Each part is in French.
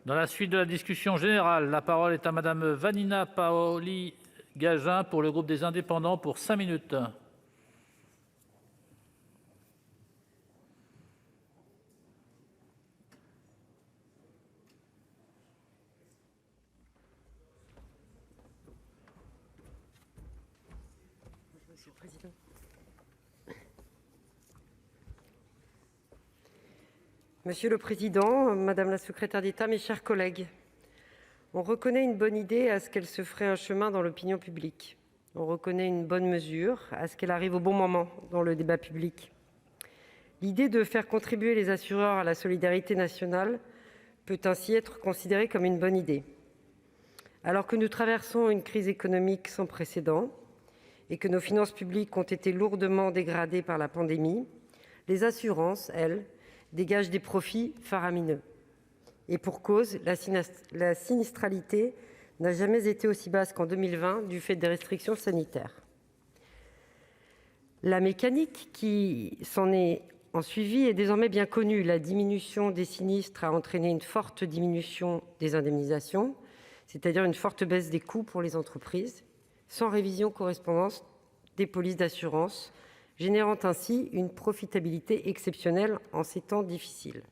Dans la suite de la discussion générale, la parole est à Madame Vanina Paoli-Gagin pour le groupe des Indépendants pour 5 minutes. Monsieur le Président. Monsieur le Président, Madame la secrétaire d'État, mes chers collègues, on reconnaît une bonne idée à ce qu'elle se ferait un chemin dans l'opinion publique. On reconnaît une bonne mesure à ce qu'elle arrive au bon moment dans le débat public. L'idée de faire contribuer les assureurs à la solidarité nationale peut ainsi être considérée comme une bonne idée. Alors que nous traversons une crise économique sans précédent et que nos finances publiques ont été lourdement dégradées par la pandémie, les assurances, elles, dégagent des profits faramineux. Et pour cause, la sinistralité n'a jamais été aussi basse qu'en 2020 du fait des restrictions sanitaires. La mécanique qui s'en est suivie est désormais bien connue. La diminution des sinistres a entraîné une forte diminution des indemnisations, c'est-à-dire une forte baisse des coûts pour les entreprises, sans révision correspondante des polices d'assurance, générant ainsi une profitabilité exceptionnelle en ces temps difficiles.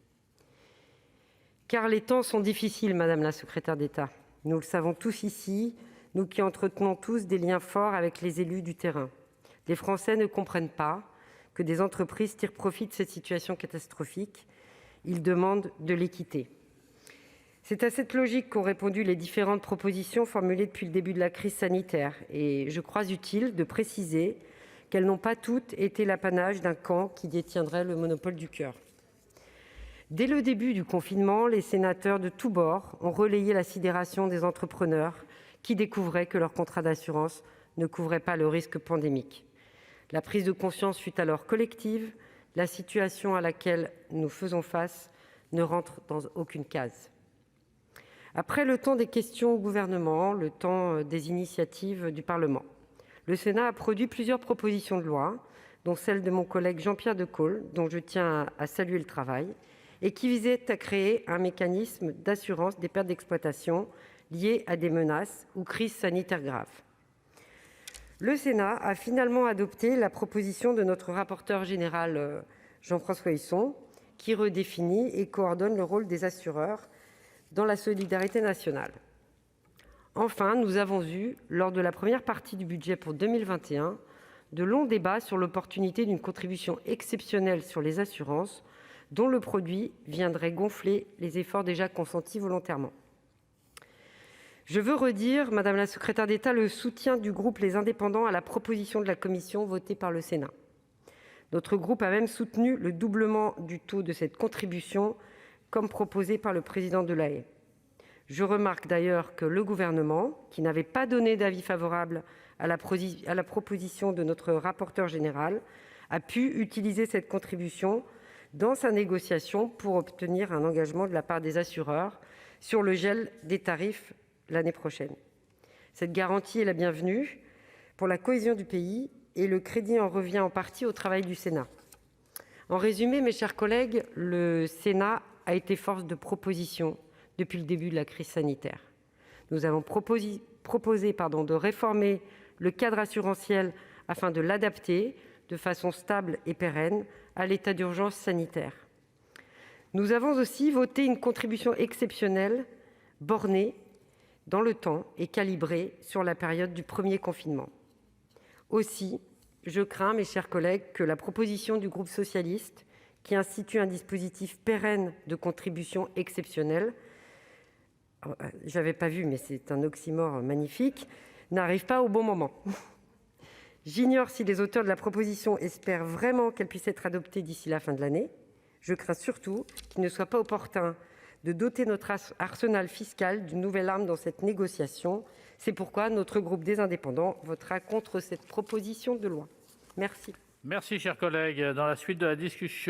Car les temps sont difficiles, Madame la secrétaire d'État. Nous le savons tous ici, nous qui entretenons tous des liens forts avec les élus du terrain. Les Français ne comprennent pas que des entreprises tirent profit de cette situation catastrophique. Ils demandent de l'équité. C'est à cette logique qu'ont répondu les différentes propositions formulées depuis le début de la crise sanitaire. Et je crois utile de préciser qu'elles n'ont pas toutes été l'apanage d'un camp qui détiendrait le monopole du cœur. Dès le début du confinement, les sénateurs de tous bords ont relayé la sidération des entrepreneurs qui découvraient que leur contrat d'assurance ne couvrait pas le risque pandémique. La prise de conscience fut alors collective. La situation à laquelle nous faisons face ne rentre dans aucune case. Après le temps des questions au gouvernement, le temps des initiatives du Parlement, le Sénat a produit plusieurs propositions de loi, dont celle de mon collègue Jean-Pierre Decool, dont je tiens à saluer le travail, et qui visait à créer un mécanisme d'assurance des pertes d'exploitation liées à des menaces ou crises sanitaires graves. Le Sénat a finalement adopté la proposition de notre rapporteur général Jean-François Husson, qui redéfinit et coordonne le rôle des assureurs dans la solidarité nationale. Enfin, nous avons eu, lors de la première partie du budget pour 2021, de longs débats sur l'opportunité d'une contribution exceptionnelle sur les assurances, dont le produit viendrait gonfler les efforts déjà consentis volontairement. Je veux redire, Madame la secrétaire d'État, le soutien du groupe Les Indépendants à la proposition de la Commission votée par le Sénat. Notre groupe a même soutenu le doublement du taux de cette contribution, comme proposé par le président Delahaye. Je remarque d'ailleurs que le gouvernement, qui n'avait pas donné d'avis favorable à la proposition de notre rapporteur général, a pu utiliser cette contribution dans sa négociation pour obtenir un engagement de la part des assureurs sur le gel des tarifs l'année prochaine. Cette garantie est la bienvenue pour la cohésion du pays et le crédit en revient en partie au travail du Sénat. En résumé, mes chers collègues, le Sénat a été force de proposition depuis le début de la crise sanitaire. Nous avons proposé de réformer le cadre assurantiel afin de l'adapter de façon stable et pérenne à l'état d'urgence sanitaire. Nous avons aussi voté une contribution exceptionnelle, bornée dans le temps et calibrée sur la période du premier confinement. Aussi, je crains, mes chers collègues, que la proposition du groupe socialiste, qui institue un dispositif pérenne de contribution exceptionnelle, je n'avais pas vu, mais c'est un oxymore magnifique, n'arrive pas au bon moment. J'ignore si les auteurs de la proposition espèrent vraiment qu'elle puisse être adoptée d'ici la fin de l'année. Je crains surtout qu'il ne soit pas opportun de doter notre arsenal fiscal d'une nouvelle arme dans cette négociation. C'est pourquoi notre groupe des Indépendants votera contre cette proposition de loi. Merci. Merci, chers collègues. Dans la suite de la discussion,